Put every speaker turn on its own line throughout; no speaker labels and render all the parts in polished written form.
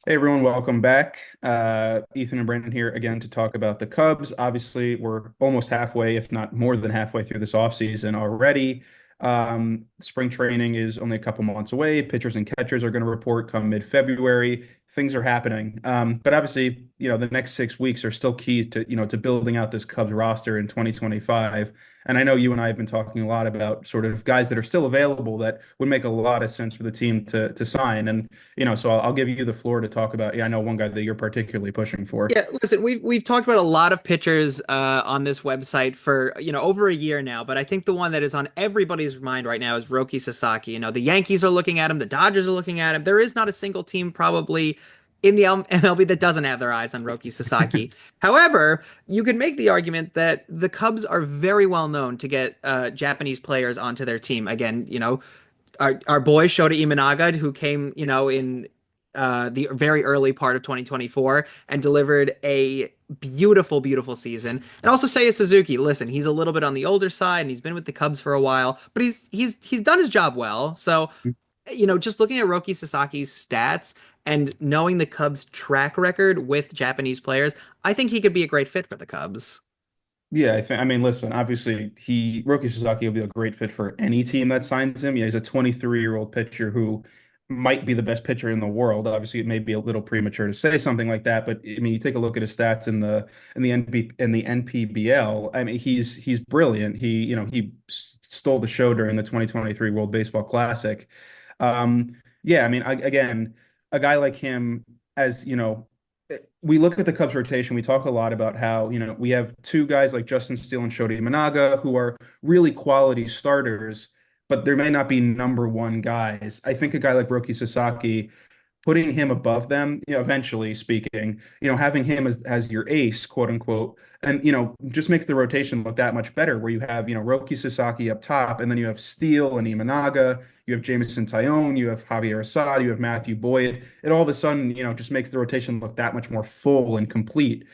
Hey everyone, welcome back. Ethan and Brandon here again to talk about the Cubs. Obviously, we're almost halfway, if not more than halfway through this offseason already. Spring training is only a couple months away. Pitchers and catchers are going to report come mid-February. Things are happening. But obviously, the next 6 weeks are still key to building out this Cubs roster in 2025. And I know you and I have been talking a lot about sort of guys that are still available that would make a lot of sense for the team to sign. And so I'll give you the floor to talk about. Yeah, I know one guy that you're particularly pushing for.
Yeah, listen, we've talked about a lot of pitchers on this website for over a year now, but I think the one that is on everybody's mind right now is Roki Sasaki. The Yankees are looking at him, the Dodgers are looking at him. There is not a single team probably in the MLB that doesn't have their eyes on Roki Sasaki. However, you could make the argument that the Cubs are very well known to get Japanese players onto their team. Again, our boy Shota Imanaga, who came, in the very early part of 2024 and delivered a beautiful, beautiful season. And also Seiya Suzuki, listen, he's a little bit on the older side and he's been with the Cubs for a while, but he's done his job well. So, just looking at Roki Sasaki's stats and knowing the Cubs' track record with Japanese players, I think he could be a great fit for the Cubs.
Yeah, I mean, listen, obviously Roki Sasaki will be a great fit for any team that signs him. Yeah, he's a 23-year-old pitcher who might be the best pitcher in the world. Obviously, it may be a little premature to say something like that, but I mean, you take a look at his stats in the NPBL. I mean, he's brilliant. He stole the show during the 2023 World Baseball Classic. Yeah, I mean, again, a guy like him, as we look at the Cubs rotation, we talk a lot about how, we have two guys like Justin Steele and Shota Imanaga who are really quality starters, but there may not be number one guys. I think a guy like Roki Sasaki, putting him above them, eventually speaking, having him as your ace, quote unquote, and just makes the rotation look that much better. Where you have Roki Sasaki up top, and then you have Steele and Imanaga, you have Jameson Tyone, you have Javier Assad, you have Matthew Boyd. It all of a sudden, just makes the rotation look that much more full and complete,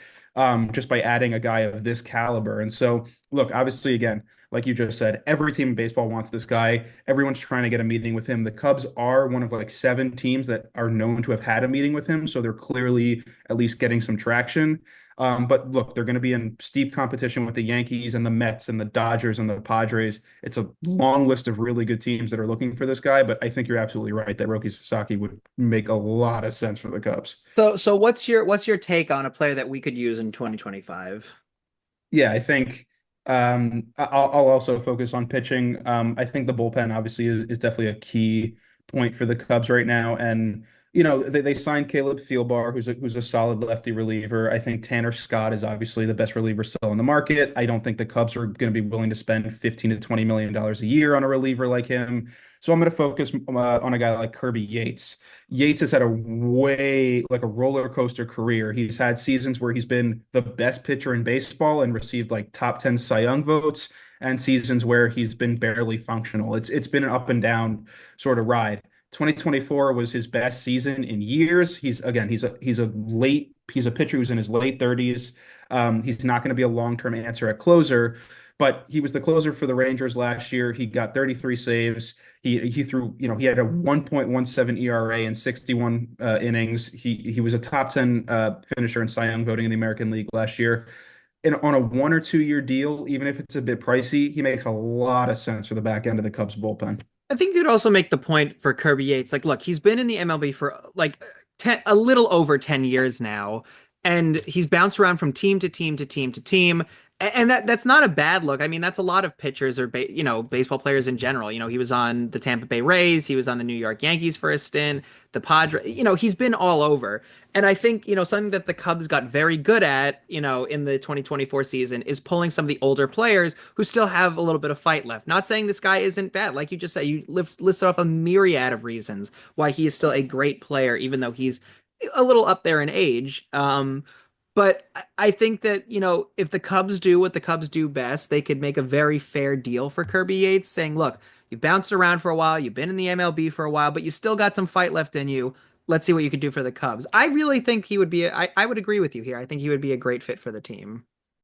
just by adding a guy of this caliber. And so, look, obviously, again, like you just said, every team in baseball wants this guy. Everyone's trying to get a meeting with him. The Cubs are one of like seven teams that are known to have had a meeting with him, so they're clearly at least getting some traction. But look, they're going to be in steep competition with the Yankees and the Mets and the Dodgers and the Padres. It's a long list of really good teams that are looking for this guy, but I think you're absolutely right that Roki Sasaki would make a lot of sense for the Cubs.
So what's your take on a player that we could use in 2025?
Yeah, I think I'll also focus on pitching. I think the bullpen obviously is definitely a key point for the Cubs right now. And, they signed Caleb Thielbar, who's a solid lefty reliever. I think Tanner Scott is obviously the best reliever still in the market. I don't think the Cubs are going to be willing to spend 15 to $20 million a year on a reliever like him. So I'm going to focus on a guy like Kirby Yates. Yates has had a way like a roller coaster career. He's had seasons where he's been the best pitcher in baseball and received like top 10 Cy Young votes, and seasons where he's been barely functional. It's been an up and down sort of ride. 2024 was his best season in years. He's a pitcher who's in his late 30s. He's not going to be a long-term answer at closer, but he was the closer for the Rangers last year. He got 33 saves. He threw, he had a 1.17 ERA in 61 innings. He was a top 10 finisher in Cy Young voting in the American League last year. And on a 1 or 2 year deal, even if it's a bit pricey, he makes a lot of sense for the back end of the Cubs bullpen.
I think you'd also make the point for Kirby Yates. Like, look, he's been in the MLB for like a little over 10 years now, and he's bounced around from team to team to team to team. And that's not a bad look. I mean, that's a lot of pitchers or baseball players in general. He was on the Tampa Bay Rays, he was on the New York Yankees for a stint, the Padres. He's been all over. And I think, something that the Cubs got very good at, in the 2024 season is pulling some of the older players who still have a little bit of fight left. Not saying this guy isn't bad. Like you just said, you listed off a myriad of reasons why he is still a great player, even though he's a little up there in age. But I think that, if the Cubs do what the Cubs do best, they could make a very fair deal for Kirby Yates, saying, look, you've bounced around for a while, you've been in the MLB for a while, but you still got some fight left in you. Let's see what you could do for the Cubs. I really think he would be, I would agree with you here. I think he would be a great fit for the team.